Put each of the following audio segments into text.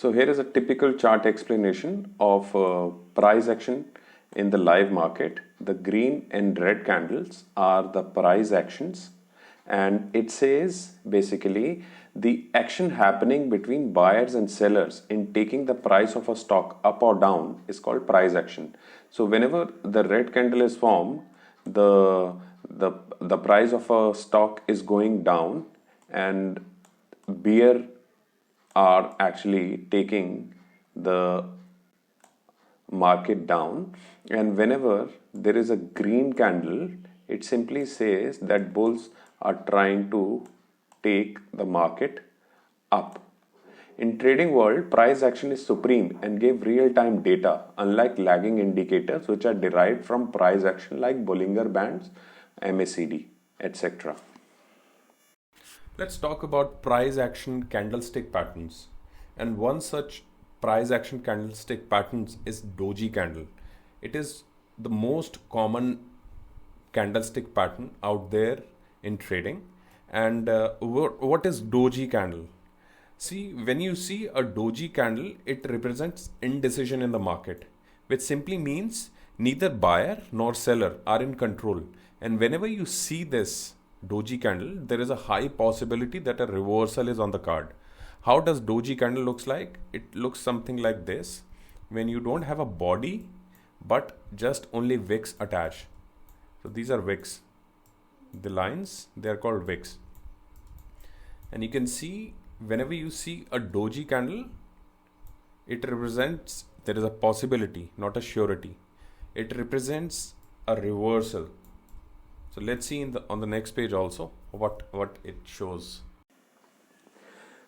So here is a typical chart explanation of price action in the live market. The green and red candles are the price actions, and it says basically the action happening between buyers and sellers in taking the price of a stock up or down is called price action. So whenever the red candle is formed, the price of a stock is going down and bear are actually taking the market down, and whenever there is a green candle, it simply says that bulls are trying to take the market up. In trading world, price action is supreme and give real-time data, unlike lagging indicators which are derived from price action like Bollinger Bands, MACD, etc. Let's talk about price action candlestick patterns. And one such price action candlestick patterns is doji candle. It is the most common candlestick pattern out there in trading. And what is doji candle? See, when you see a doji candle, it represents indecision in the market, which simply means neither buyer nor seller are in control. And whenever you see this doji candle, there is a high possibility that a reversal is on the card. How does doji candle looks like? It looks something like this, when you don't have a body but just only wicks attached. So these are wicks. The lines, they are called wicks. And you can see whenever you see a doji candle, it represents there is a possibility, not a surety. It represents a reversal. So let's see on the next page also what it shows.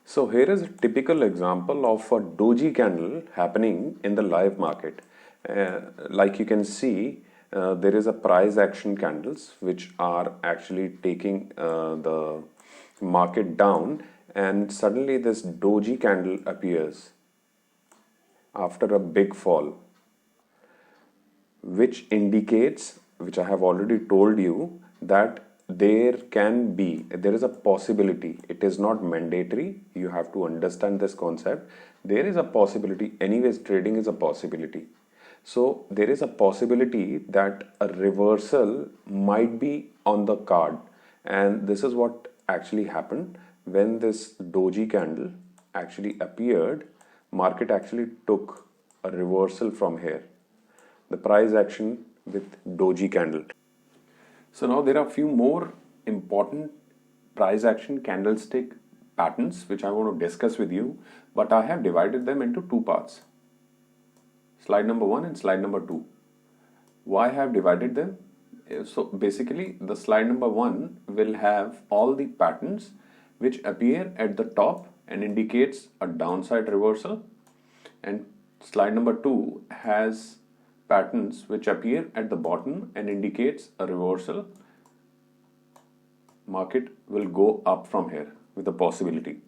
So here is a typical example of a doji candle happening in the live market. Like you can see, there is a price action candles which are actually taking the market down, and suddenly this doji candle appears after a big fall, which indicates, which I have already told you, that there is a possibility. It is not mandatory. You have to understand this concept. There is a possibility. Anyways, trading is a possibility. So there is a possibility that a reversal might be on the card. And this is what actually happened when this doji candle actually appeared. Market actually took a reversal from here. The price action with doji candle. So now there are a few more important price action candlestick patterns which I want to discuss with you, but I have divided them into two parts. Slide number 1 and slide number 2. Why I have divided them? So basically the slide number 1 will have all the patterns which appear at the top and indicates a downside reversal, and slide number 2 has patterns which appear at the bottom and indicates a reversal. Market will go up from here with a possibility.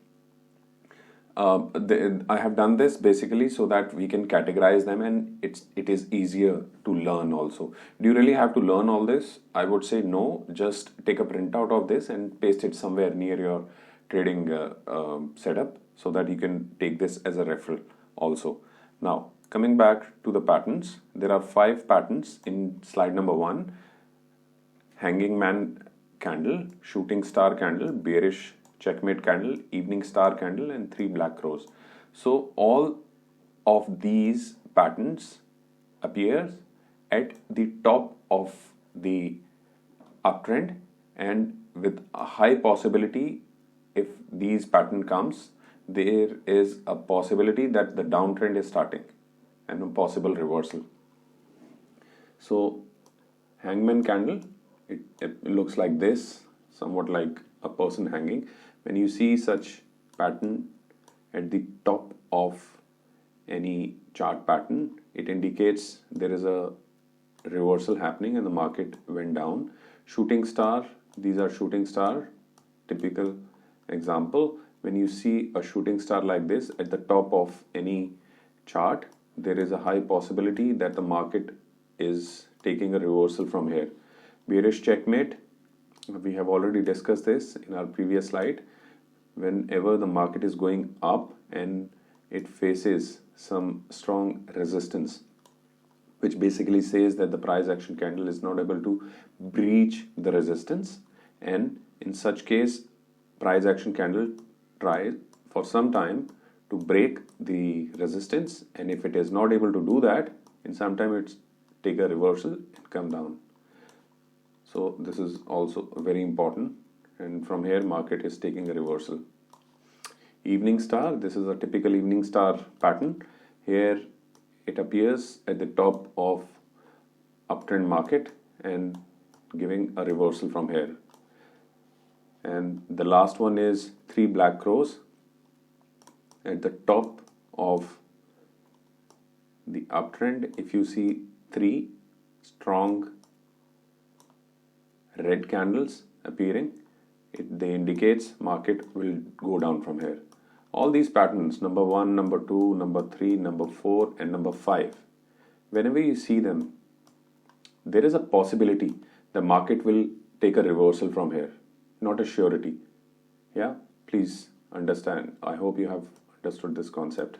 I have done this basically so that we can categorize them, and it is easier to learn also. Do you really have to learn all this? I would say no. Just take a printout of this and paste it somewhere near your trading setup so that you can take this as a referral also. Now, coming back to the patterns, there are 5 patterns in slide number 1. Hanging man candle, shooting star candle, bearish checkmate candle, evening star candle, and 3 black crows. So all of these patterns appears at the top of the uptrend, and with a high possibility, if these pattern comes, there is a possibility that the downtrend is starting and a possible reversal. So hangman candle, it looks like this, somewhat like a person hanging. When you see such pattern at the top of any chart pattern, it indicates there is a reversal happening and the market went down. Shooting star, these are shooting star, typical example. When you see a shooting star like this at the top of any chart, there is a high possibility that the market is taking a reversal from here. Bearish checkmate, we have already discussed this in our previous slide. Whenever the market is going up and it faces some strong resistance, which basically says that the price action candle is not able to breach the resistance, and in such case price action candle try for some time to break the resistance, and if it is not able to do that, in some time it's take a reversal and come down. So this is also very important, and from here market is taking a reversal. Evening star, this is a typical evening star pattern. Here it appears at the top of uptrend market and giving a reversal from here. And the last one is 3 black crows at the top of the uptrend. If you see 3 strong red candles appearing, they indicates market will go down from here. All these patterns, number 1, number 2, number 3, number 4 and number 5, whenever you see them, there is a possibility the market will take a reversal from here, not a surety. Yeah, please understand. I hope you have understood this concept.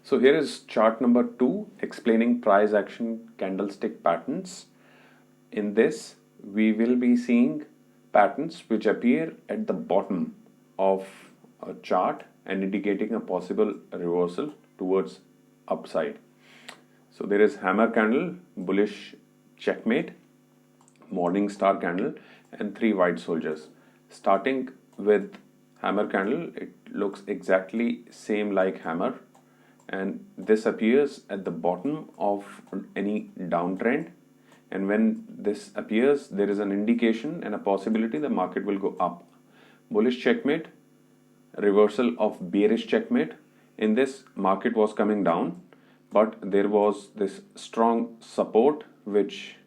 So here is chart number 2 explaining price action candlestick patterns. In this, we will be seeing patterns which appear at the bottom of a chart and indicating a possible reversal towards upside. So there is hammer candle, bullish checkmate, morning star candle and 3 white soldiers. Starting with hammer candle, it looks exactly same like hammer, and this appears at the bottom of any downtrend, and when this appears there is an indication and a possibility the market will go up. Bullish checkmate, reversal of bearish checkmate. In this, market was coming down, but there was this strong support which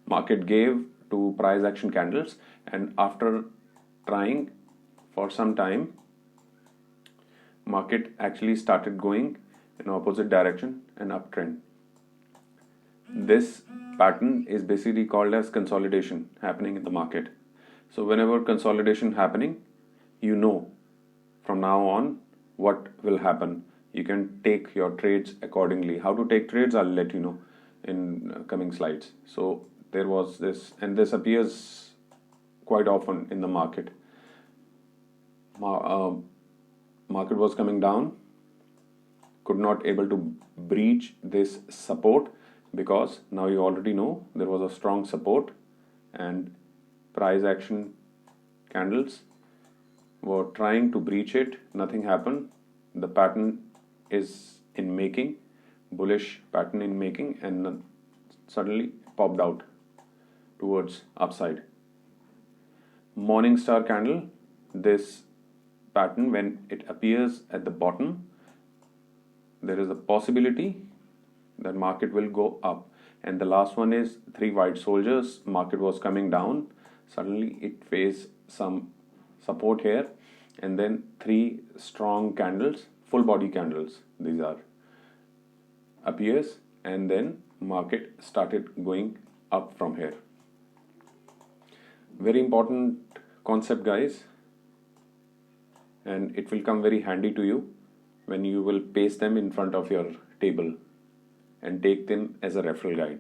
market gave to price action candles, and after trying for some time, market actually started going in opposite direction and uptrend. This pattern is basically called as consolidation happening in the market. So whenever consolidation happening, you know from now on what will happen. You can take your trades accordingly. How to take trades, I'll let you know in coming slides. So there was this, and this appears quite often in the market. Market was coming down, could not able to breach this support, because now you already know there was a strong support and price action candles were trying to breach it. Nothing happened. The pattern is in making, bullish pattern in making, and suddenly popped out towards upside. Morning star candle, this pattern, when it appears at the bottom, there is a possibility that market will go up. And the last one is 3 white soldiers. Market was coming down, suddenly it faced some support here, and then 3 strong candles, full body candles, these are, appears, and then market started going up from here. Very important concept, guys, and it will come very handy to you when you will paste them in front of your table and take them as a referral guide.